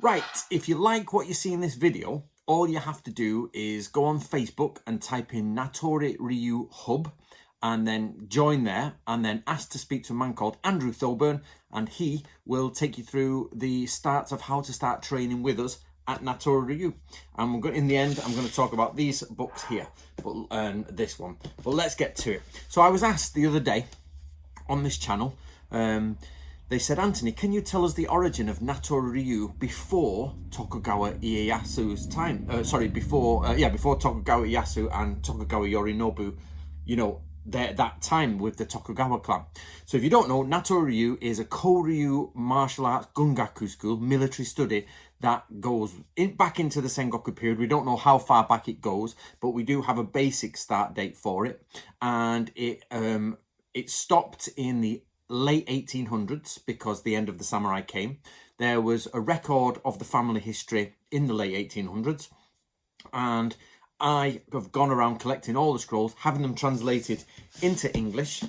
Right, if you like what you see in this video, all you have to do is go on Facebook and type in Natori Ryu Hub and then join there and then ask to speak to a man called Andrew Thoburn, and he will take you through the starts of how to start training with us at Natori Ryu. And we're going, in the end, I'm going to talk about these books here and this one. But let's get to it. So I was asked the other day on this channel, they said, Anthony, can you tell us the origin of Natori Ryu before Tokugawa Ieyasu's time? Before Tokugawa Ieyasu and Tokugawa Yorinobu, that time with the Tokugawa clan. So if you don't know, Natori Ryu is a Koryu martial arts gungaku school, military study, that goes back into the Sengoku period. We don't know how far back it goes, but we do have a basic start date for it. And it stopped in the late 1800s because the end of the samurai came. There was a record of the family history in the late 1800s, and I have gone around collecting all the scrolls, having them translated into English,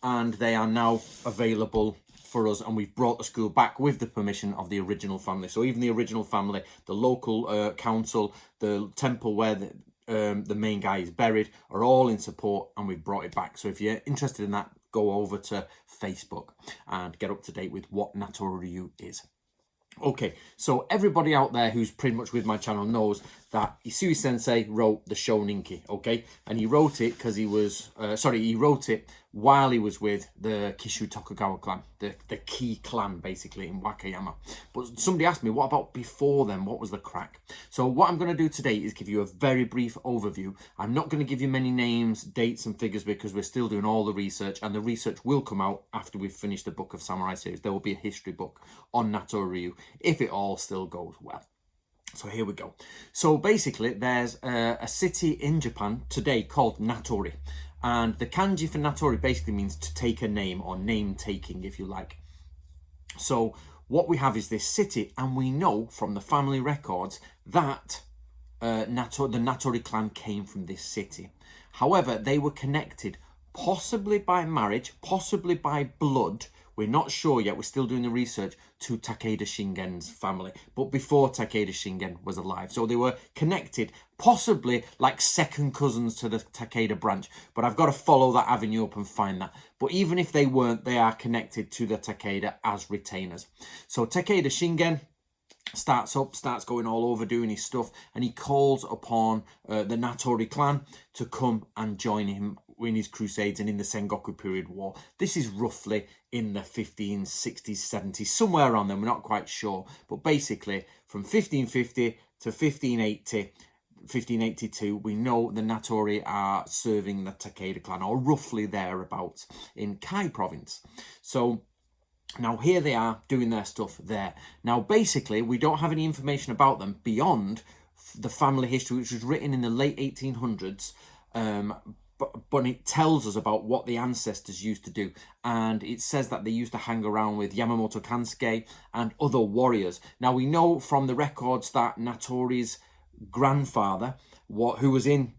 and they are now available for us, and we've brought the school back with the permission of the original family. So even the original family, the local council, the temple where the main guy is buried are all in support, and we've brought it back. So if you're interested in that, go over to Facebook and get up to date with what Natori Ryu is. Okay, so everybody out there who's pretty much with my channel knows that Isui Sensei wrote the Shoninki, okay? And he wrote it because he was, he wrote it while he was with the Kishu Tokugawa clan, the key clan basically in Wakayama. But somebody asked me, what about before then? What was the crack? So what I'm going to do today is give you a very brief overview. I'm not going to give you many names, dates and figures because we're still doing all the research, and the research will come out after we've finished the Book of Samurai series. There will be a history book on Natori Ryu if it all still goes well. So here we go. So basically there's a city in Japan today called Natori. And the kanji for Natori basically means to take a name, or name taking if you like. So what we have is this city, and we know from the family records that the Natori clan came from this city. However, they were connected possibly by marriage, possibly by blood. We're not sure yet, we're still doing the research, to Takeda Shingen's family, but before Takeda Shingen was alive. So they were connected, possibly like second cousins to the Takeda branch, but I've got to follow that avenue up and find that. But even if they weren't, they are connected to the Takeda as retainers. So Takeda Shingen starts going all over doing his stuff, and he calls upon the Natori clan to come and join him in his crusades and in the Sengoku period war. This is roughly in the 1560s, 70s, somewhere around there, we're not quite sure. But basically, from 1550 to 1582, we know the Natori are serving the Takeda clan, or roughly thereabouts, in Kai province. So now here they are doing their stuff there. Now basically, we don't have any information about them beyond the family history, which was written in the late 1800s, but it tells us about what the ancestors used to do. And it says that they used to hang around with Yamamoto Kansuke and other warriors. Now we know from the records that Natori's grandfather, who was in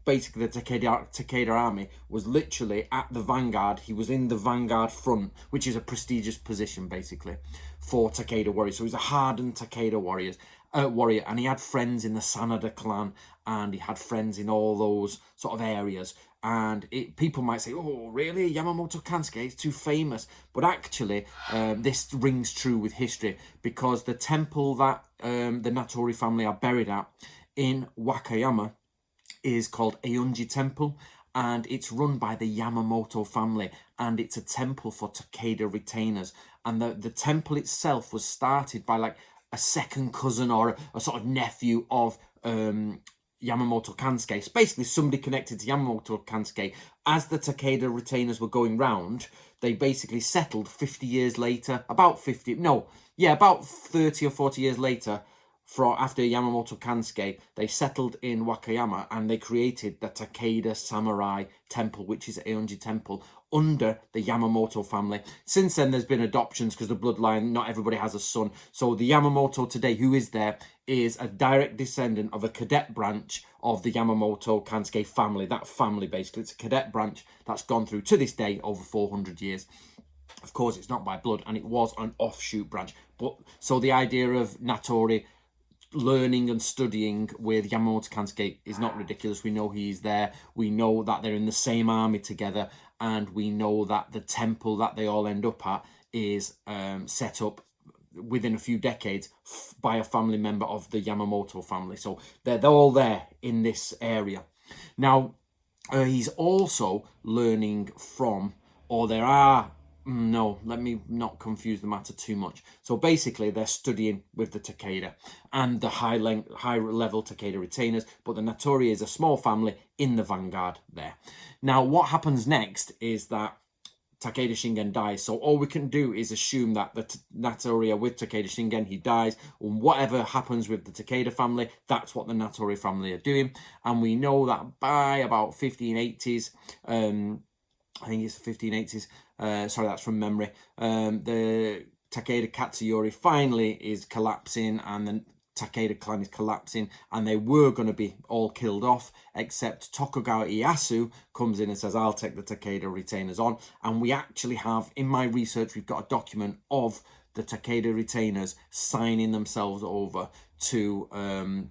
basically the Takeda army, was literally at the vanguard. He was in the vanguard front, which is a prestigious position basically for Takeda warriors. So he's a hardened Takeda warrior, and he had friends in the Sanada clan, and he had friends in all those sort of areas. And people might say, oh really, Yamamoto Kansuke is too famous, but actually this rings true with history, because the temple that the Natori family are buried at in Wakayama is called Eunji Temple, and it's run by the Yamamoto family, and it's a temple for Takeda retainers. And the temple itself was started by like a second cousin or a sort of nephew of Yamamoto Kansuke. It's basically somebody connected to Yamamoto Kansuke. As the Takeda retainers were going round, they basically settled 50 years later, about 30 or 40 years later, after Yamamoto Kansuke, they settled in Wakayama, and they created the Takeda Samurai Temple, which is Eunji Temple, under the Yamamoto family. Since then, there's been adoptions because the bloodline, not everybody has a son. So the Yamamoto today, who is there, is a direct descendant of a cadet branch of the Yamamoto Kansuke family. That family, basically, it's a cadet branch that's gone through to this day over 400 years. Of course, it's not by blood, and it was an offshoot branch. But so the idea of Natori learning and studying with Yamamoto Kansuke is not ridiculous. We know he's there. We know that they're in the same army together, and we know that the temple that they all end up at is set up within a few decades by a family member of the Yamamoto family. So they're all there in this area. Now, he's also learning from, or there are, no, let me not confuse the matter too much. So basically, they're studying with the Takeda and the high level Takeda retainers, but the Natori is a small family in the vanguard there. Now, what happens next is that Takeda Shingen dies. So all we can do is assume that the Natori are with Takeda Shingen, he dies, and whatever happens with the Takeda family, that's what the Natori family are doing. And we know that by about 1580s, I think it's 1580s, sorry, that's from memory, the Takeda Katsuyori finally is collapsing, and then Takeda clan is collapsing, and they were going to be all killed off, except Tokugawa Ieyasu comes in and says, I'll take the Takeda retainers on. And we actually have, in my research, we've got a document of the Takeda retainers signing themselves over to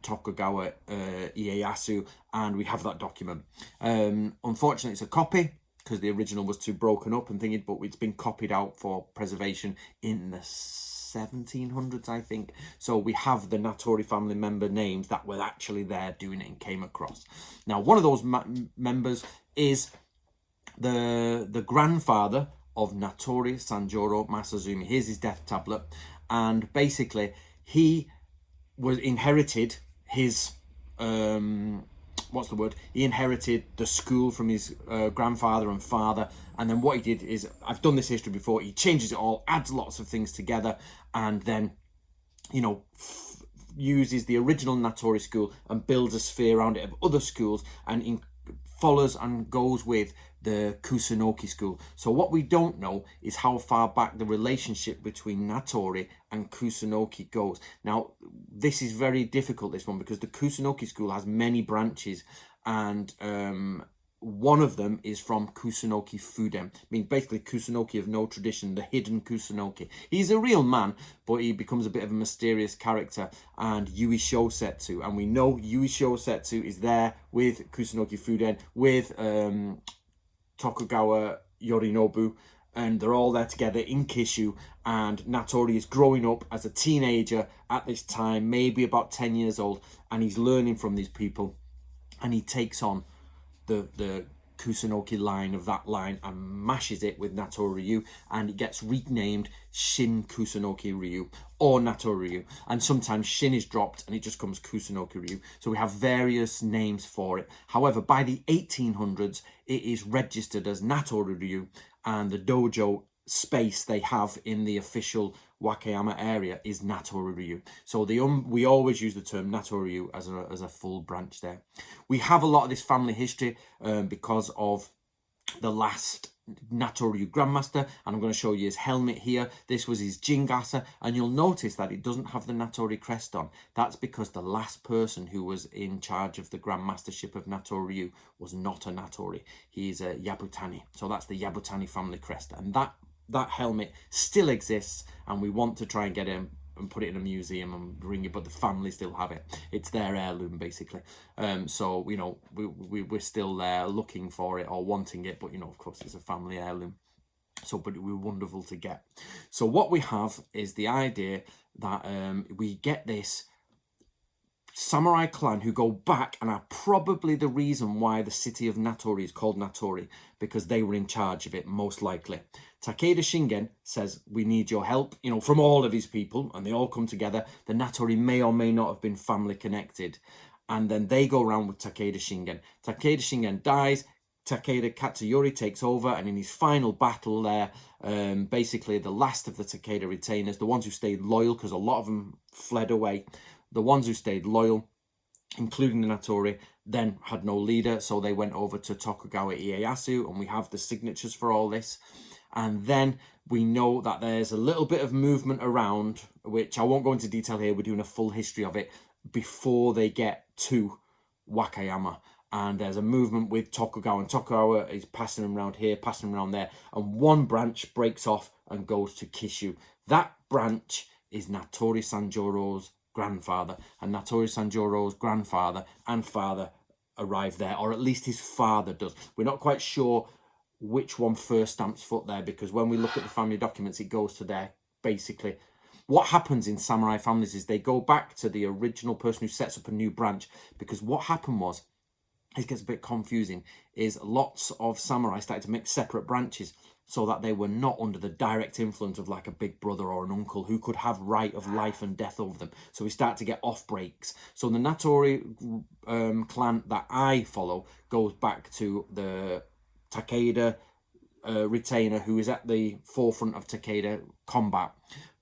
Tokugawa Ieyasu, and we have that document. Unfortunately, it's a copy, because the original was too broken up and thingy, but it's been copied out for preservation in the 1700s, I think. So we have the Natori family member names that were actually there doing it and came across. Now, one of those members is the grandfather of Natori Sanjuro Masazumi. Here's his death tablet, and basically he was inherited his he inherited the school from his grandfather and father, and then what he did is, I've done this history before, he changes it all, adds lots of things together, and then, you know, uses the original Natori school and builds a sphere around it of other schools, and follows and goes with the Kusunoki school. So what we don't know is how far back the relationship between Natori and Kusunoki goes. Now, this is very difficult, this one, because the Kusunoki school has many branches, and one of them is from Kusunoki Fuden. I mean, basically Kusunoki of no tradition, the hidden Kusunoki. He's a real man, but he becomes a bit of a mysterious character, and Yui Shosetsu. And we know Yui Shosetsu is there with Kusunoki Fuden, with Tokugawa Yorinobu, and they're all there together in Kishu, and Natori is growing up as a teenager at this time, maybe about 10 years old, and he's learning from these people, and he takes on the Kusunoki line of that line and mashes it with Natori Ryu, and it gets renamed Shin Kusunoki Ryu or Natori Ryu, and sometimes Shin is dropped and it just comes Kusunoki Ryu. So we have various names for it. However, by the 1800s it is registered as Natori Ryu, and the dojo space they have in the official Wakayama area is Natori Ryu. So we always use the term Natori Ryu as a full branch there. We have a lot of this family history because of the last Natori Ryu Grandmaster, and I'm going to show you his helmet here. This was his Jingasa, and you'll notice that it doesn't have the Natori crest on. That's because the last person who was in charge of the Grandmastership of Natori Ryu was not a Natori. He's a Yabutani. So that's the Yabutani family crest, and that helmet still exists, and we want to try and get him and put it in a museum and bring it, but the family still have it. It's their heirloom, basically. So, you know, we're still there looking for it or wanting it, but, you know, of course, it's a family heirloom. So, but it would be wonderful to get. So what we have is the idea that we get this samurai clan who go back and are probably the reason why the city of Natori is called Natori, because they were in charge of it, most likely. Takeda Shingen says, we need your help, you know, from all of his people, and they all come together. The Natori may or may not have been family connected, and then they go around with Takeda Shingen. Takeda Shingen dies, Takeda Katsuyori takes over, and in his final battle there, basically the last of the Takeda retainers, the ones who stayed loyal, because a lot of them fled away, the ones who stayed loyal, including the Natori, then had no leader, so they went over to Tokugawa Ieyasu, and we have the signatures for all this. And then we know that there's a little bit of movement around, which I won't go into detail here, we're doing a full history of it, before they get to Wakayama. and there's a movement with Tokugawa, and Tokugawa is passing them around here, passing them around there, and one branch breaks off and goes to Kishu. That branch is Natori Sanjoro's grandfather, and Natori Sanjoro's grandfather and father arrived there, or at least his father does. We're not quite sure which one first stamps foot there, because when we look at the family documents, it goes to their, basically, what happens in samurai families is they go back to the original person who sets up a new branch, because what happened was, it gets a bit confusing, is lots of samurai started to make separate branches so that they were not under the direct influence of like a big brother or an uncle who could have right of life and death over them. So we start to get off breaks. So the Natori clan that I follow goes back to the Takeda retainer, who is at the forefront of Takeda combat.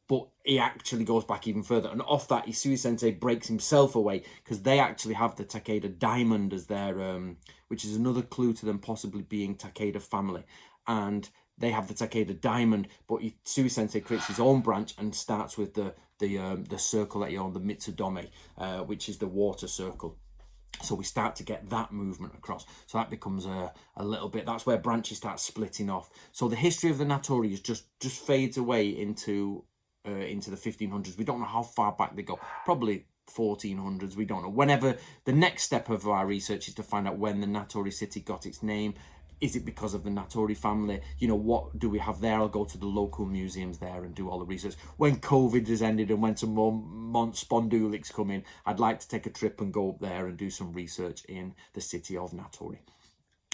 But he actually goes back even further. And off that, Isui Sensei breaks himself away, because they actually have the Takeda diamond as their, which is another clue to them possibly being Takeda family. And they have the Takeda diamond, but Isui Sensei creates his own branch and starts with the circle that he owned, the Mitsudome, which is the water circle. So we start to get that movement across. So that becomes a little bit, that's where branches start splitting off. So the history of the Natori is just fades away into the 1500s. We don't know how far back they go. Probably 1400s. We don't know. Whenever the next step of our research is to find out when the Natori city got its name. Is it because of the Natori family? You know, what do we have there? I'll go to the local museums there and do all the research. When COVID has ended and when some more Mont Spondulics come in, I'd like to take a trip and go up there and do some research in the city of Natori.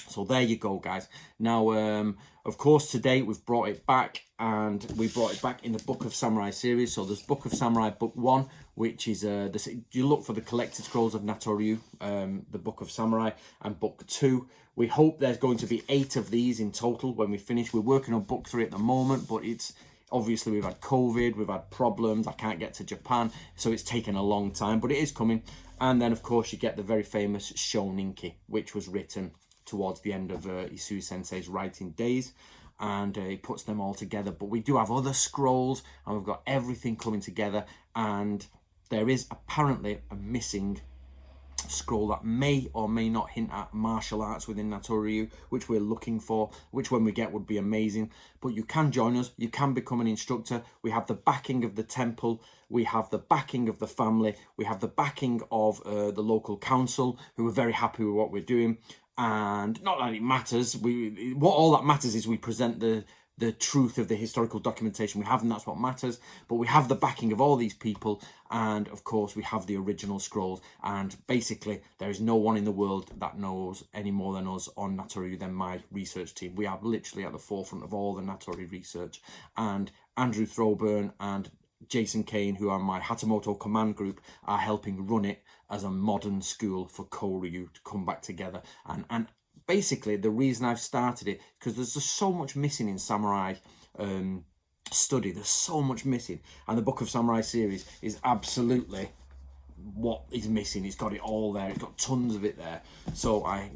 So there you go, guys. Now, of course, today we've brought it back, and we brought it back in the Book of Samurai series. So there's Book of Samurai Book 1, which is, you look for the collected scrolls of Natori Ryu, the Book of Samurai, and Book 2. We hope there's going to be 8 of these in total when we finish. We're working on Book 3 at the moment, but it's, obviously we've had COVID, we've had problems, I can't get to Japan, so it's taken a long time, but it is coming. And then, of course, you get the very famous Shoninki, which was written towards the end of Isui Sensei's writing days, and he puts them all together. But we do have other scrolls, and we've got everything coming together, and there is apparently a missing scroll that may or may not hint at martial arts within Natori Ryu, which we're looking for, which when we get would be amazing. But you can join us, you can become an instructor. We have the backing of the temple, we have the backing of the family, we have the backing of the local council, who are very happy with what we're doing. And not that it matters, what all that matters is we present the truth of the historical documentation we have, and that's what matters. But we have the backing of all these people, and of course we have the original scrolls, and basically there is no one in the world that knows any more than us on Natori than my research team. We are literally at the forefront of all the Natori research, and Andrew Throburn and Jason Kane, who are my Hatamoto command group, are helping run it as a modern school for Koryu to come back together. And basically the reason I've started it, because there's just so much missing in samurai study. There's so much missing, and the Book of Samurai series is absolutely what is missing. It's got it all there, it's got tons of it there. So I,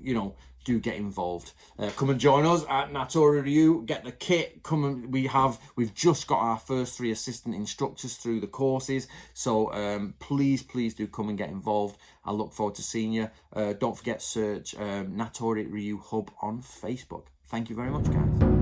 do get involved. Come and join us at Natori Ryu, get the kit. Come and we've just got our first 3 assistant instructors through the courses, so please do come and get involved. I look forward to seeing you. Don't forget to search Natori Ryu Hub on Facebook. Thank you very much, guys.